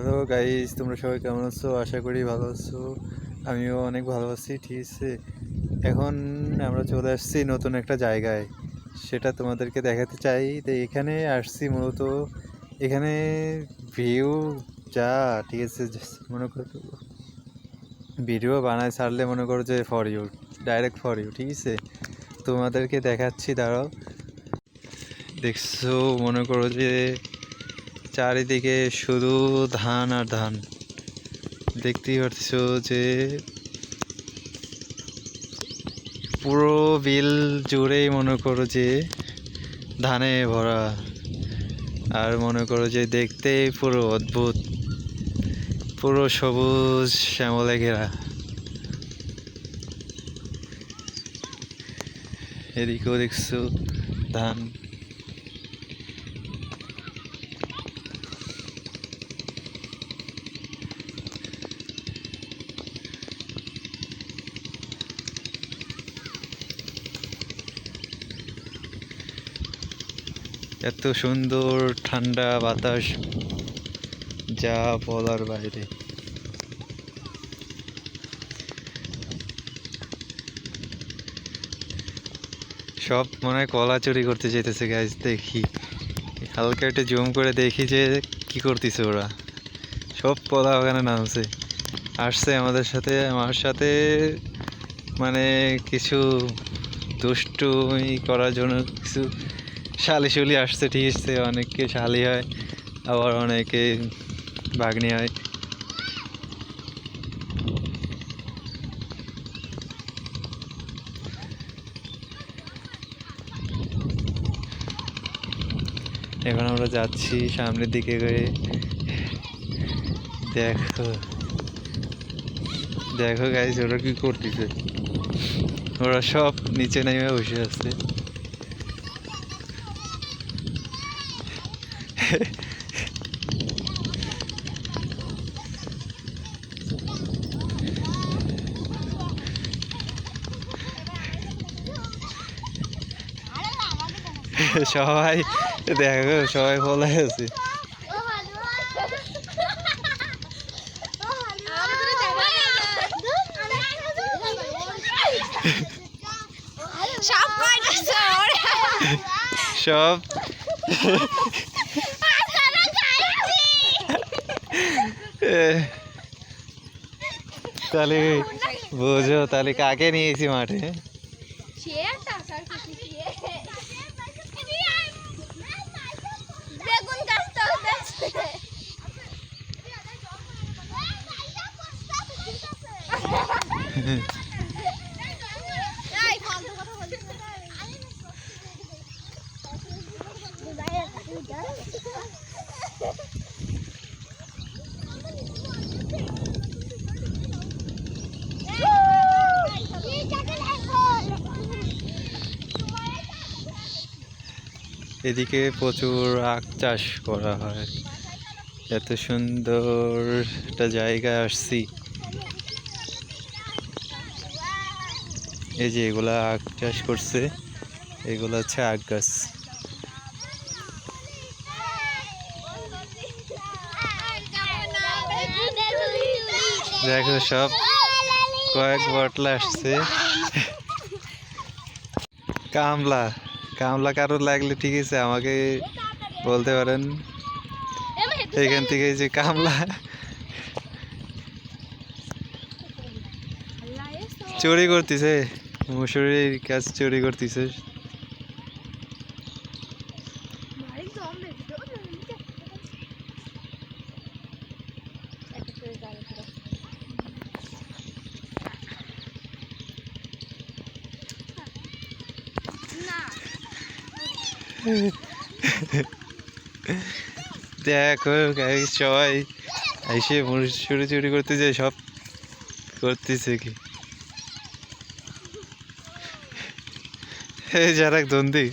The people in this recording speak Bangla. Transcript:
হ্যালো গাইস, তোমরা সবাই কেমন আছো? আশা করি ভালো আছো। আমিও অনেক ভালো আছি। ঠিক আছে, এখন আমরা চলে আসছি নতুন একটা জায়গায়, সেটা তোমাদেরকে দেখাতে চাই। তো এখানে আসছি মূলত, এখানে ভিউ যা, ঠিক আছে, মনে করো ভিডিও বানায় ছাড়লে মনে করো যে for you, direct for you. ঠিক আছে, তোমাদেরকে দেখাচ্ছি, দাঁড়াও। দেখছো, মনে করো যে চারিদিকে শুধু ধান আর ধান। দেখতেই পাচ্ছ যে পুরো বিল জুড়েই মনে করো যে ধানে ভরা, আর মনে করো যে দেখতে পুরো অদ্ভুত, পুরো সবুজ শ্যামলে ঘেরা। এদিকেও দেখছো ধান। এত সুন্দর ঠান্ডা বাতাস, যা বলার বাইরে। সব মনে হয় কলা চুরি করতে যেতেছে গাইজ। দেখি হালকা একটু জুম করে দেখি যে কি করতেছে ওরা। সব কলা ওখানে নামছে, আসছে আমাদের সাথে, আমার সাথে মানে কিছু দুষ্টুমি করার জন্য কিছু শালি আসছে। ঠিক আছে, অনেকে শালি হয়, আবার অনেকে ভাগ্নি হয়। এখন আমরা যাচ্ছি সামনের দিকে করে। দেখো দেখো গাইজ, ওরা কি করতেছে। ওরা সব নিচে নেমে বসে আছে। সবাই দেখো, সবাই পলাই আছে। সব তাহলে বোঝো, তাহলে কাকে নিয়েছি মাঠে। এদিকে প্রচুর আখ চাষ করা হয়। এত সুন্দর একটা জায়গায় আসছি। এই যে এগুলা আখ চাষ করছে, এগুলো হচ্ছে আখ গাছ। দেখো সব কয়েক বটলা আসছে। কামলা কামলা কারো লাগলে ঠিক আছে আমাকে বলতে পারেন। এখান থেকে যে কামলা চুরি করতেছে, মুসুরির গাছ চুরি করতেছে। দেখো সবাই এসে মুসুরি চুরি করতে যায়, সব করতেছে কি যারা দ্বন্দ্বী।